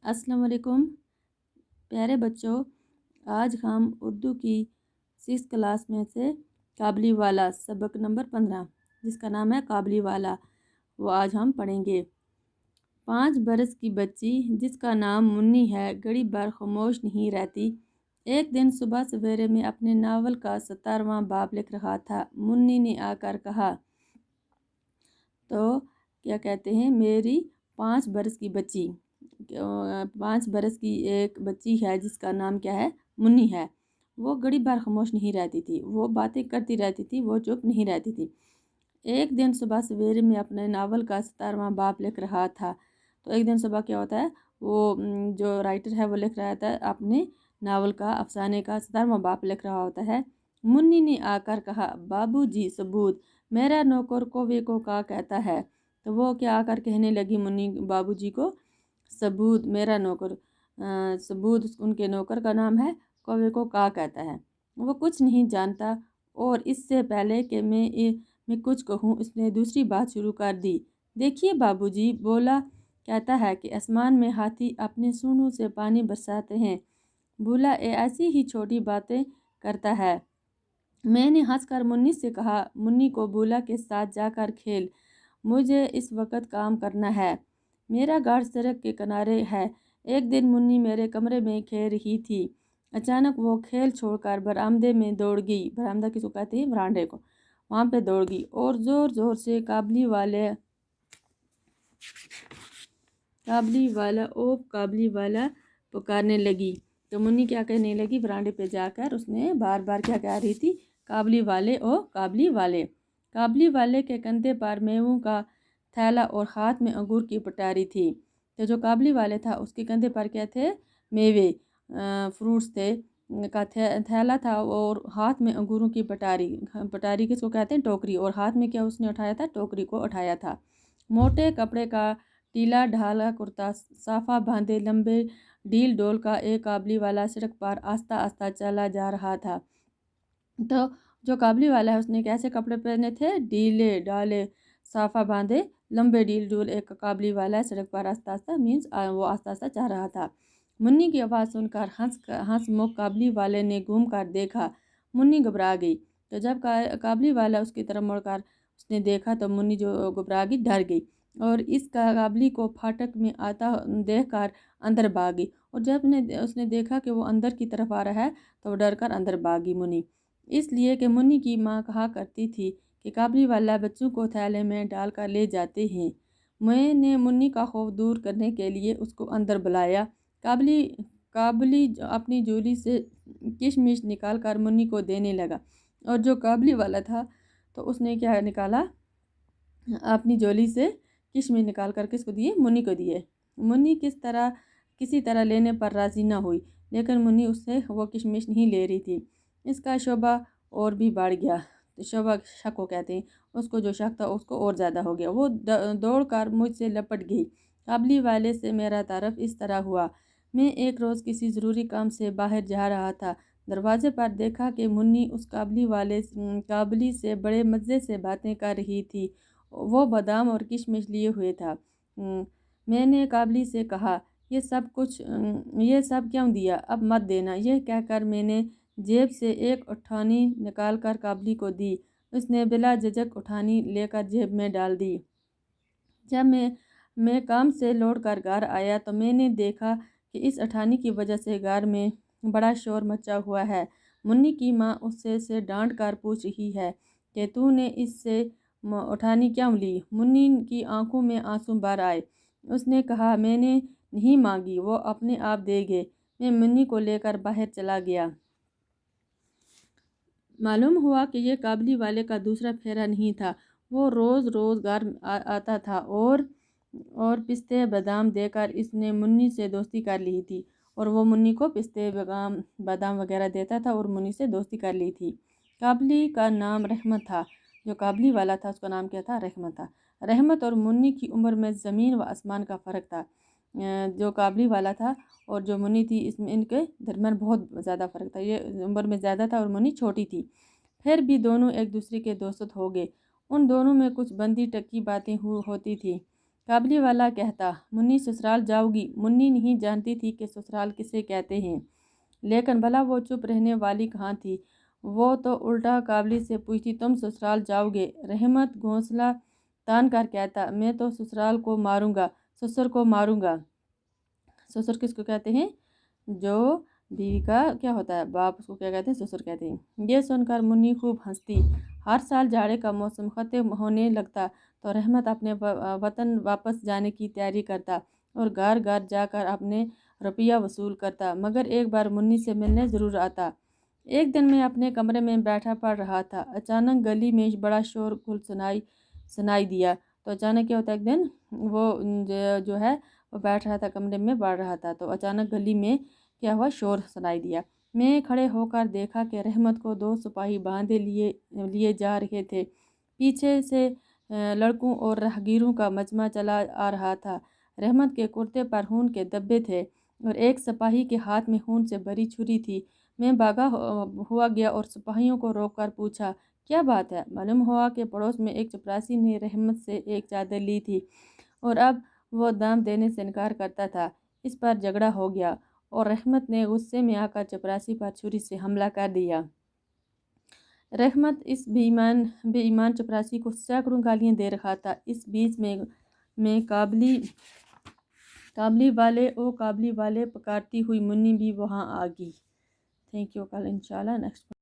अस्सलाम वालेकुम प्यारे बच्चों। आज हम उर्दू की 6 क्लास में से काबली वाला सबक नंबर 15 जिसका नाम है काबली वाला वो आज हम पढ़ेंगे। 5 बरस की बच्ची जिसका नाम मुन्नी है घड़ी भर खामोश नहीं रहती। एक दिन सुबह सवेरे में अपने नावल का 17वां बाब लिख रहा था। मुन्नी ने आकर कहा, तो क्या कहते हैं, मेरी 5 बरस की बच्ची, 5 बरस की एक बच्ची है जिसका नाम क्या है, मुन्नी है। वो घड़ी भर खामोश नहीं रहती थी, वो बातें करती रहती थी, वो चुप नहीं रहती थी। एक दिन सुबह सवेरे में अपने नावल का 17वां बाब लिख रहा था। तो एक दिन सुबह क्या होता है, वो जो राइटर है वो लिख रहा था अपने नावल का, अफसाने का 17वां बाब लिख रहा होता है। मुन्नी ने आकर कहा, बाबूजी सबूत, मेरा नौकर कौवे को का कहता है। तो वो क्या आकर कहने लगी मुन्नी बाबूजी को, सबूत मेरा नौकर, सबूत उनके नौकर का नाम है, कौवे को का कहता है। वो कुछ नहीं जानता। और इससे पहले कि मैं कुछ कहूँ उसने दूसरी बात शुरू कर दी। देखिए बाबूजी, बोला कहता है कि आसमान में हाथी अपने सूंडों से पानी बरसाते हैं। भूला ऐसी ही छोटी बातें करता है। मैंने हंसकर मुन्नी से कहा, मुन्नी को भूला के साथ जाकर खेल, मुझे इस वक्त काम करना है। मेरा घर सड़क के किनारे है। एक दिन मुन्नी मेरे कमरे में खेल रही थी। अचानक वो खेल छोड़कर बरामदे में दौड़ गई। बरामदा किसको कहते हैं, बरामदे को। वहाँ पे दौड़ गई और ज़ोर ज़ोर से काबली वाला पुकारने लगी। तो मुन्नी क्या कहने लगी, बरामदे पे जाकर उसने बार बार क्या कह रही थी, काबली वाले ओ काबली वाले। काबली वाले के कंधे पर मेवों का थैला और हाथ में अंगूर की पटारी थी। तो जो काबली वाले था उसके कंधे पर क्या थे, मेवे, फ्रूट्स थे, का थैला था और हाथ में अंगूरों की पटारी। पटारी किसको कहते हैं, टोकरी। और हाथ में क्या उसने उठाया था, टोकरी को उठाया था। मोटे कपड़े का टीला ढाला कुर्ता, साफा बांधे लंबे ढील डोल का एक काबली वाला सड़क पर आस्ता आस्ता चला जा रहा था। तो जो काबली वाला है उसने कैसे कपड़े पहने थे, ढीले डाले साफा बांधे लंबे ढील डोल एक काबली वाला सड़क पर आस्ता आस्ता मीन्स वो आस्ता आस्ता जा रहा था। मुन्नी की आवाज़ सुनकर हंस मुख काबली वाले ने घूम कर देखा। मुन्नी घबरा गई। तो जब काबली वाला उसकी तरफ मुड़कर उसने देखा तो मुन्नी जो घबरा गई, डर गई और इस काबली को फाटक में आता देखकर अंदर भागी। और जब उसने देखा कि वो अंदर की तरफ आ रहा है तो वो डर कर अंदर भागी मुन्नी। इसलिए कि मुन्नी की माँ कहा करती थी कि काबली वाला बच्चों को थैले में डाल कर ले जाते हैं। मैंने मुन्नी का खौफ दूर करने के लिए उसको अंदर बुलाया। काबली काबली अपनी झोली से किशमिश निकाल कर मुन्नी को देने लगा। और जो काबली वाला था तो उसने क्या निकाला, अपनी झोली से किशमिश निकाल कर किसको दिए, मुन्नी को दिए। मुन्नी किसी तरह लेने पर राज़ी न हुई, लेकिन मुन्नी उससे वो किशमिश नहीं ले रही थी। इसका शोभा और भी बढ़ गया। तो शोभा शक को कहते हैं, उसको जो शक था उसको और ज़्यादा हो गया। वो दौड़ कर मुझसे लपट गई। काबली वाले से मेरा तारफ़ इस तरह हुआ। मैं एक रोज़ किसी ज़रूरी काम से बाहर जा रहा था। दरवाजे पर देखा कि मुन्नी उस काबली से बड़े मज़े से बातें कर रही थी। वो बादाम और किशमिश लिए हुए था। मैंने काबली से कहा, ये सब क्यों दिया, अब मत देना। यह कहकर मैंने जेब से एक उठानी निकाल कर काबली को दी। उसने बिला झिझक उठानी लेकर जेब में डाल दी। जब मैं काम से लौट कर घर आया तो मैंने देखा कि इस उठानी की वजह से घर में बड़ा शोर मचा हुआ है। मुन्नी की माँ उससे से डांट कर पूछ रही है कि तूने इससे उठानी क्यों ली। मुन्नी की आंखों में आंसू भर आए। उसने कहा, मैंने नहीं मांगी, वो अपने आप दे गए। मैं मुन्नी को लेकर बाहर चला गया। मालूम हुआ कि यह काबली वाले का दूसरा फेरा नहीं था। वो रोज़ रोज़ घर आता था और पिस्ते बादाम देकर इसने मुन्नी से दोस्ती कर ली थी। और वो मुन्नी को पिस्ते बादाम वगैरह देता था और मुन्नी से दोस्ती कर ली थी। काबली का नाम रहमत था। जो काबली वाला था उसका नाम क्या था, रहमत था। रहमत और मुन्नी की उम्र में ज़मीन व आसमान का फ़र्क था। जो काबली वाला था और जो मुन्नी थी इसमें इनके दरमियान बहुत ज़्यादा फ़र्क था। ये उम्र में ज़्यादा था और मुन्नी छोटी थी। फिर भी दोनों एक दूसरे के दोस्त हो गए। उन दोनों में कुछ बंदी टक्की बातें होती थी। काबली वाला कहता, मुन्नी ससुराल जाओगी। मुन्नी नहीं जानती थी कि ससुराल किसे कहते हैं, लेकिन भला वो चुप रहने वाली कहाँ थी। वो तो उल्टा काबली से पूछती, तुम ससुराल जाओगे? रहमत घोंसला तान कर कहता, मैं तो ससुराल को मारूंगा, ससुर को मारूंगा। ससुर किसको कहते हैं? जो बीवी का क्या होता है, बाप, उसको क्या कहते हैं? ससुर कहते हैं। ये सुनकर मुन्नी खूब हंसती। हर साल जाड़े का मौसम ख़त्म होने लगता तो रहमत अपने वतन वापस जाने की तैयारी करता और घर घर जाकर अपने रुपया वसूल करता, मगर एक बार मुन्नी से मिलने ज़रूर आता। एक दिन मैं अपने कमरे में बैठा पढ़ रहा था, अचानक गली में बड़ा शोर गुल सुनाई दिया। तो अचानक क्या होता है, एक दिन वो जो है वो बैठ रहा था, कमरे में पढ़ रहा था, तो अचानक गली में क्या हुआ, शोर सुनाई दिया। मैं खड़े होकर देखा कि रहमत को दो सिपाही बांधे लिए जा रहे थे। पीछे से लड़कों और राहगीरों का मजमा चला आ रहा था। रहमत के कुर्ते पर खून के धब्बे थे और एक सिपाही के हाथ में खून से भरी छुरी थी। मैं भागा हुआ गया और सिपाहियों को रोककर पूछा, क्या बात है? मालूम हुआ कि पड़ोस में एक चपरासी ने रहमत से एक चादर ली थी और अब वो दाम देने से इनकार करता था। इस पर झगड़ा हो गया और रहमत ने गुस्से में आकर चपरासी पर छुरी से हमला कर दिया। रहमत इस बेईमान चपरासी को सैकड़ों गालियां दे रहा था। इस बीच में काबली वाले पुकारती हुई मुन्नी भी वहां आ गई। Thank you. कल इंशाल्लाह नेक्स्ट